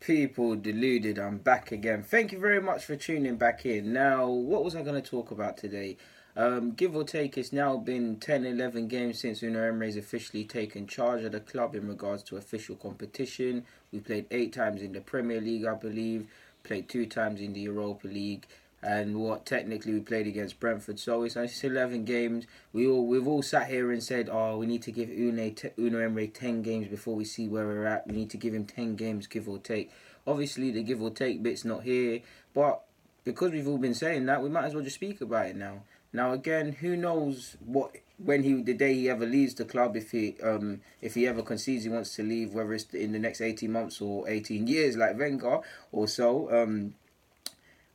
People deluded, I'm back again. Thank you very much for tuning back in. Now, what was I going to talk about today? Give or take, it's now been 10, 11 games since Unai Emery's officially taken charge of the club in regards to official competition. We played 8 times in the Premier League, I believe, played 2 times in the Europa League, and what technically we played against Brentford. So it's 11 games. We've all sat here and said, oh, we need to give Unai Emery 10 games before we see where we're at. We need to give him 10 games, give or take. Obviously, the give or take bit's not here, but because we've all been saying that, we might as well just speak about it now. Now, again, who knows the day he ever leaves the club, if he ever concedes he wants to leave, whether it's in the next 18 months or 18 years like Wenger or so.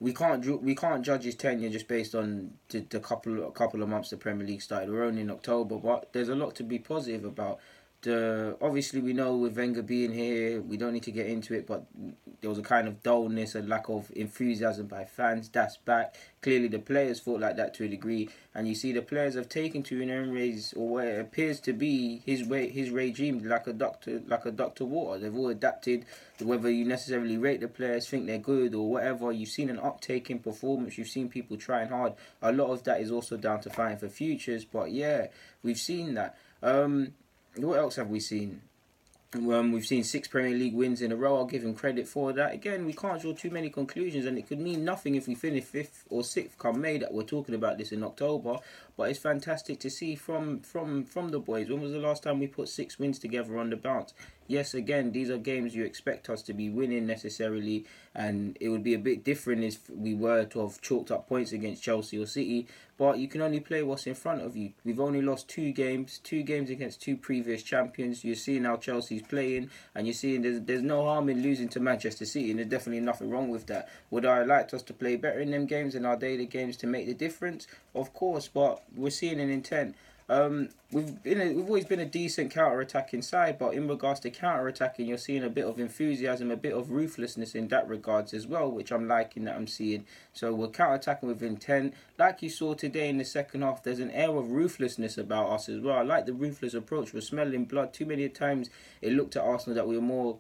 We can't judge his tenure just based on the couple of months the Premier League started. We're only in October, but there's a lot to be positive about. Obviously, we know with Wenger being here, we don't need to get into it, but there was a kind of dullness, a lack of enthusiasm by fans. That's back. Clearly, the players felt like that to a degree, and you see the players have taken to Emery's, or what it appears to be his regime, like a Dr. Water. They've all adapted. Whether you necessarily rate the players, think they're good or whatever, you've seen an uptake in performance. You've seen people trying hard. A lot of that is also down to fighting for futures, but yeah, we've seen that. What else have we seen? We've seen 6 Premier League wins in a row. I'll give him credit for that. Again, we can't draw too many conclusions, and it could mean nothing if we finish 5th or 6th come May, that we're talking about this in October. But it's fantastic to see from the boys. When was the last time we put 6 wins together on the bounce? Yes, again, these are games you expect us to be winning necessarily, and it would be a bit different if we were to have chalked up points against Chelsea or City. But you can only play what's in front of you. We've only lost 2 games against 2 previous champions. You're seeing how Chelsea's playing, and you're seeing there's no harm in losing to Manchester City, and there's definitely nothing wrong with that. Would I like us to play better in them games in our daily games to make the difference? Of course, but we're seeing an intent. We've always been a decent counter-attacking side, but in regards to counter-attacking, you're seeing a bit of enthusiasm, a bit of ruthlessness in that regards as well, which I'm liking that I'm seeing. So we're counter-attacking with intent. Like you saw today in the second half, there's an air of ruthlessness about us as well. I like the ruthless approach. We're smelling blood. Too many times it looked at Arsenal that we were more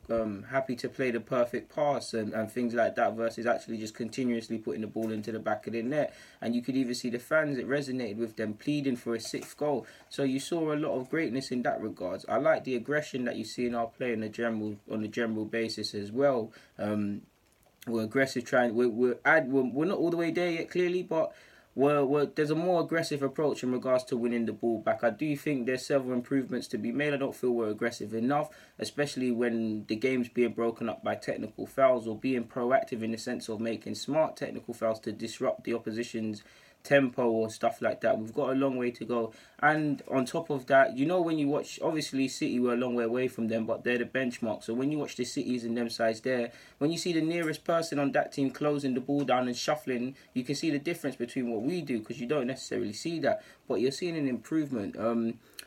happy to play the perfect pass and things like that versus actually just continuously putting the ball into the back of the net. And you could even see the fans, it resonated with them pleading for a 6th goal. So you saw a lot of greatness in that regards. I like the aggression that you see in our play on a general basis as well. We're aggressive, we're not all the way there yet, clearly, but there's a more aggressive approach in regards to winning the ball back. I do think there's several improvements to be made. I don't feel we're aggressive enough, especially when the game's being broken up by technical fouls, or being proactive in the sense of making smart technical fouls to disrupt the opposition's tempo or stuff like that. We've got a long way to go. And on top of that, when you watch, obviously City were a long way away from them, but they're the benchmark. So when you watch the Cities and them sides there, when you see the nearest person on that team closing the ball down and shuffling, you can see the difference between what we do, because you don't necessarily see that, but you're seeing an improvement.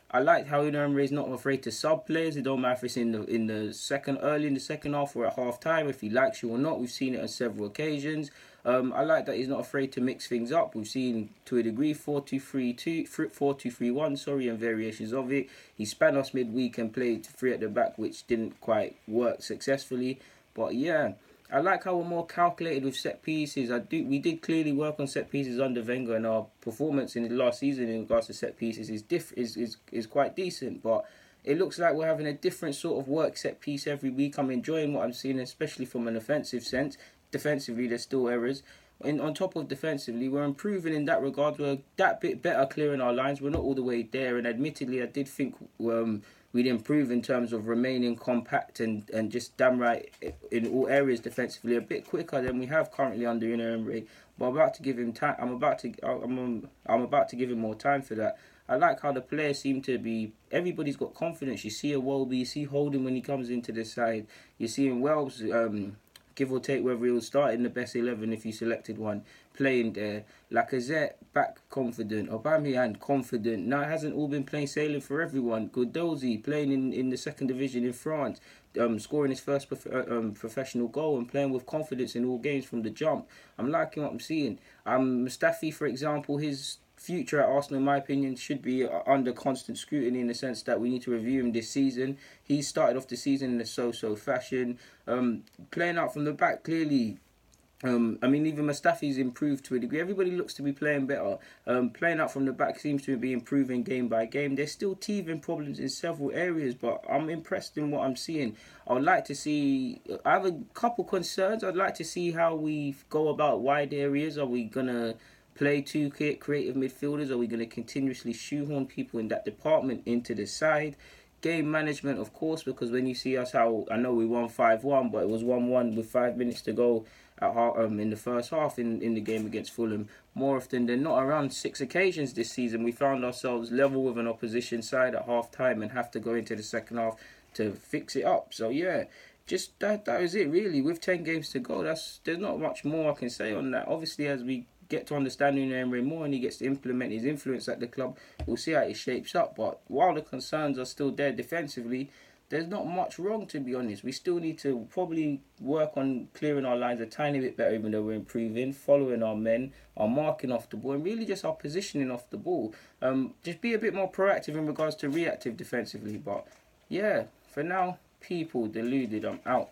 I like how Unai Emery is not afraid to sub players. It don't matter if it's early in the second half or at half time, if he likes you or not. We've seen it on several occasions. I like that he's not afraid to mix things up. We've seen, to a degree, 4-2-3-1, 4-2-3-1, and variations of it. He span us midweek and played 3 at the back, which didn't quite work successfully. But yeah, I like how we're more calculated with set pieces. We did clearly work on set pieces under Wenger, and our performance in the last season in regards to set pieces is quite decent. But it looks like we're having a different sort of work set piece every week. I'm enjoying what I'm seeing, especially from an offensive sense. Defensively, there's still errors. On top of defensively, we're improving in that regard. We're that bit better clearing our lines. We're not all the way there, and admittedly, I did think we'd improve in terms of remaining compact and just damn right in all areas defensively a bit quicker than we have currently under Unai Emery. But I'm about to give him time. I'm about to give him more time for that. I like how the players seem to be. Everybody's got confidence. You see a Welby, you see Holding when he comes into the side. You see in Wells. Give or take whether he will start in the best 11 if you selected one, playing there. Lacazette, back confident. Aubameyang, confident. Now it hasn't all been plain sailing for everyone. Guendouzi, playing in the 2nd division in France, scoring his first professional goal and playing with confidence in all games from the jump. I'm liking what I'm seeing. Mustafi, for example, his future at Arsenal, in my opinion, should be under constant scrutiny in the sense that we need to review him this season. He started off the season in a so-so fashion, playing out from the back clearly. I mean, even Mustafi's improved to a degree. Everybody looks to be playing better. Playing out from the back seems to be improving game by game. There's still teething problems in several areas, but I'm impressed in what I'm seeing. I would like to see... I have a couple concerns. I'd like to see how we go about wide areas. Are we going to play two creative midfielders? Are we going to continuously shoehorn people in that department into the side? Game management, of course, because when you see us, how I know we won 5-1, but it was 1-1 with 5 minutes to go in the first half in the game against Fulham. More often than not, around 6 occasions this season, we found ourselves level with an opposition side at half time and have to go into the second half to fix it up. So yeah, just that is it really. With 10 games to go, there's not much more I can say on that. Obviously, as we get to understand Unai Emery more and he gets to implement his influence at the club, we'll see how it shapes up. But while the concerns are still there defensively, there's not much wrong, to be honest. We still need to probably work on clearing our lines a tiny bit better, even though we're improving, following our men, our marking off the ball, and really just our positioning off the ball. Just be a bit more proactive in regards to reactive defensively. But yeah, for now, people deluded. I'm out.